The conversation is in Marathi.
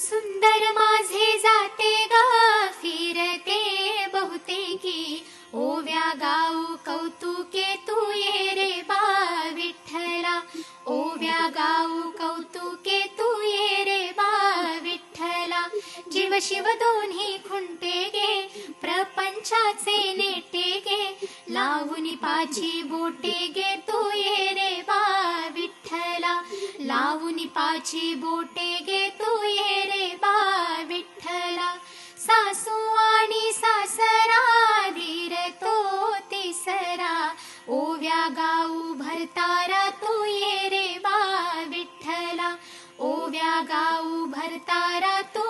सुंदर माझे जाते ग फिरते बहुतेकी, ओव्या गाऊ कौतुके तू ये रे बा विठ्ठला, ओव्या गाऊ कौतुके तू ये रे बा विठ्ठला. जीव शिव दोन्ही खुंटे गे प्रपंचाचे नेटे गे, लावून पाची बोटे गे तू ये रे बा विठ्ठला, लावून पाची बोटे गे तू ये रे बा विठ्ठला. सासू आणि सासरा धीर तो तिसरा, ओव्या गाऊ भरतारा तू ये रे बा विठ्ठला, ओव्या गाऊ भरतारा तू